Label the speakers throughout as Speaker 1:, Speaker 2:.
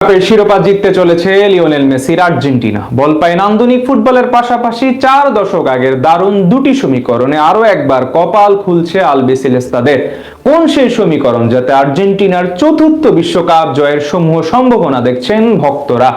Speaker 1: শিরোপা জিততে চলেছে লিওনেল মেসির আর্জেন্টিনা। বল পায় নান্দনিক ফুটবলের পাশাপাশি 4 দশক আগের দারুণ দুটি সমীকরণে আরো একবার কপাল খুলছে আলবিসেলেস্তাদের। কোন সেই সমীকরণ যাতে আর্জেন্টিনার চতুর্থ বিশ্বকাপ জয়ের সমূহ সম্ভাবনা দেখছেন ভক্তরা?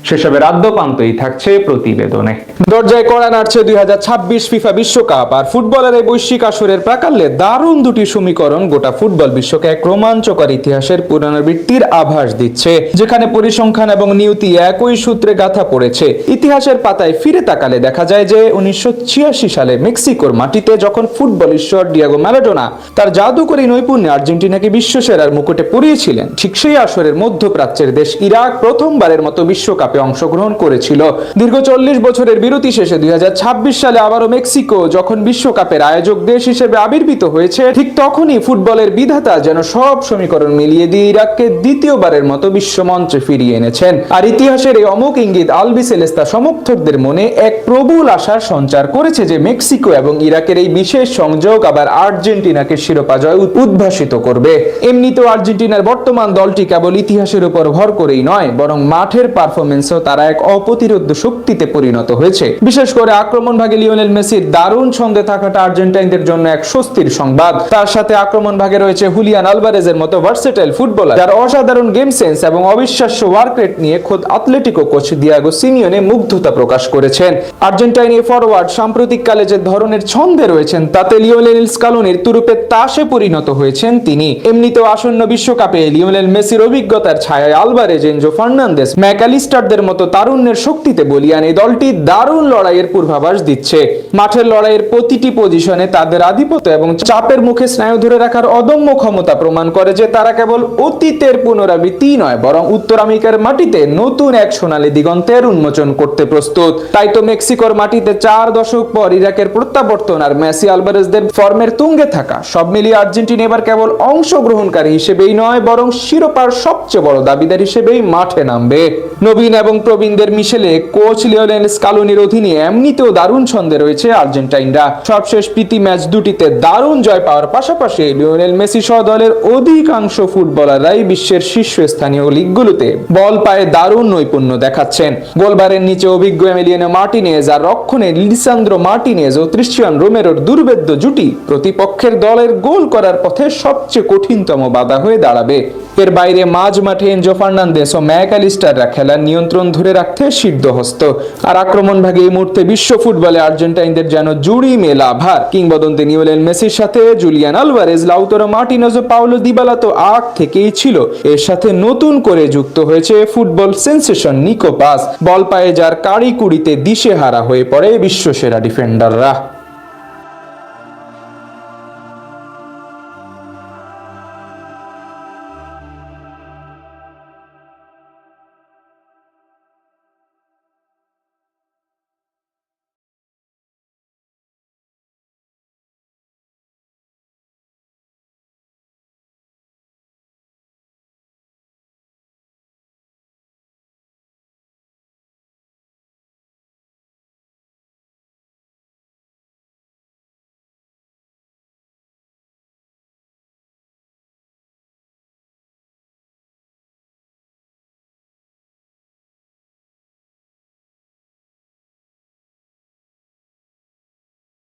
Speaker 1: সেসবের আদ্যপান্তই থাকছে প্রতিবেদনে। দরজায় কড়া নাড়ছে 2026 ফিফা বিশ্বকাপ, আর ফুটবলের এই বৈশ্বিক আসরের প্রাকালে দারুণ দুটি সমীকরণ গোটা ফুটবল বিশ্বকে এক রোমাঞ্চকর ইতিহাসের পুনরাবৃত্তির আভাস দিচ্ছে, যেখানে পরিসংখ্যান এবং নিয়তি একই সূত্রে গাঁথা পড়েছে। ইতিহাসের পাতায় ফিরে তাকালে দেখা যায় যে 1986 সালে মেক্সিকোর মাটিতে যখন ফুটবল ঈশ্বর ডিয়েগো ম্যারাডোনা তার জাদুকরী নৈপুণ্যে আর্জেন্টিনাকে বিশ্বসেরার মুকুটে পরিয়েছিলেন, ঠিক সেই আসরের মধ্যপ্রাচ্যের দেশ ইরাক প্রথমবারের মতো বিশ্বকাপ অংশগ্রহণ করেছিল। দীর্ঘ 40 বছরের বিরতি শেষে 2026 সালে আবারও মেক্সিকো যখন বিশ্বকাপের আয়োজক দেশ হিসেবে আবির্ভূত হয়েছে, ঠিক তখনই ফুটবলের বিধাতা যেন সব সমীকরণ মিলিয়ে দিয়ে ইরাককে দ্বিতীয়বারের মতো বিশ্বমঞ্চে ফিরিয়ে এনেছেন। আর ইতিহাসের এই অমোঘ ইঙ্গিত আলবিসেলেস্তা সমর্থকদের মনে এক প্রবল আশার সঞ্চার করেছে যে মেক্সিকো এবং ইরাকের এই বিশেষ সংযোগ আবার আর্জেন্টিনাকে শিরোপা জয় উদ্ভাসিত করবে। এমনিতেও আর্জেন্টিনার বর্তমান দলটি কেবল ইতিহাসের উপর ভর করেই নয়, বরং মাঠের পারফরমেন্স তারা এক অপ্রতিরোধ্য শক্তিতে পরিণত হয়েছে। বিশেষ করে আক্রমণ ভাগে লিওনেল মেসির দারুণ ছন্দে থাকাটা আর্জেন্টাইনদের জন্য এক স্বস্তির সংবাদ। তার সাথে আক্রমণ ভাগে রয়েছে হুলিয়ান আলভারেজের মতো ভার্সেটাইল ফুটবলার, যার অসাধারণ গেম সেন্স এবং অবিশ্বাস্য ওয়ার্ক রেট নিয়ে খোদ আতলেটিকো কোচ দিয়েগো সিমিওনে মুগ্ধতা প্রকাশ করেছেন। আর্জেন্টাইন এই ফরওয়ার্ড সাম্প্রতিককালে যে ধরনের ছন্দে রয়েছেন তাতে লিওনেল স্কালোনির তুরুপে তাসে পরিণত হয়েছেন তিনি। এমনিতেও আসন্ন বিশ্বকাপে লিওনেল মেসির অভিজ্ঞতার ছায়ায় আলভারেজ, এনজো ফার্নান্দেস, ম্যাকালিস্টারদের মতো তারুণ্যের শক্তিতে বলিয়ান এই দলটি দারুণ লড়াইয়ের পূর্বাভাস দিচ্ছে। মাঠের লড়াইয়ের প্রতিটি পজিশনে তাদের আধিপত্য এবং চাপের মুখে স্নায়ু ধরে রাখার অদম্য ক্ষমতা প্রমাণ করে যে তারা কেবল অতীতের পুনরাবৃত্তি নয়, বরং উত্তর আমেরিকার মাটিতে নতুন এক সোনালী দিগন্তের উন্মোচন করতে প্রস্তুত। তাই তো মেক্সিকোর মাটিতে 4 দশক পর ইরাকের প্রত্যাবর্তন আর মেসি আলভারেজদের ফর্মের তুঙ্গে থাকা, সব মিলিয়ে আর্জেন্টিনা এবার কেবল অংশগ্রহণকারী হিসেবেই নয়, বরং শিরোপার সবচেয়ে বড় দাবিদার হিসেবেই মাঠে নামবে। নবীন এবং প্রবীণদের মিশেলে কোচ লিওনেল স্কালোনির অধীনে এমনিতেও দারুণ ছন্দে রয়েছে আর্জেন্টাইনরা। সবশেষ প্রীতি ম্যাচ দুটিতে দারুণ জয় পাওয়ার পাশাপাশি লিওনেল মেসি সহ দলের অধিকাংশ ফুটবলাররাই বিশ্বের শীর্ষস্থানীয় লিগগুলোতে বল পায়ে দারুণ নৈপুণ্য দেখাচ্ছেন। গোলবারের নিচে অভিজ্ঞ এমিলিয়ানো মার্টিনেজ আর রক্ষণে লিসান্দ্রো মার্টিনেজ ও ক্রিশ্চিয়ান রোমেরোর দুর্ভেদ্য জুটি প্রতিপক্ষের দলের গোল করার পথে সবচেয়ে কঠিনতম বাধা হয়ে দাঁড়াবে। এর বাইরে মাঝ মাঠে এনজো ফার্নান্দেস ও ম্যাকালিস্টাররা খেলার নিয়ন্ত্রণ ধরে রাখতে সিদ্ধহস্ত। আর আক্রমণ ভাগে এই মুহূর্তে বিশ্ব ফুটবলে আর্জেন্টাইনদের যেন জুড়ি মেলা ভার। কিংবদন্তি লিওনেল মেসির সাথে জুলিয়ান আলভারেজ, লাউতারো মার্টিনেজ ও পাওলো দিবালা তো আগ থেকেই ছিল। এর সাথে নতুন করে যুক্ত হয়েছে ফুটবল সেন্সেশন নিকো পাস, বল পায়ে যার কাড়ি কুড়িতে দিশেহারা হয়ে পড়ে বিশ্বসেরা ডিফেন্ডাররা।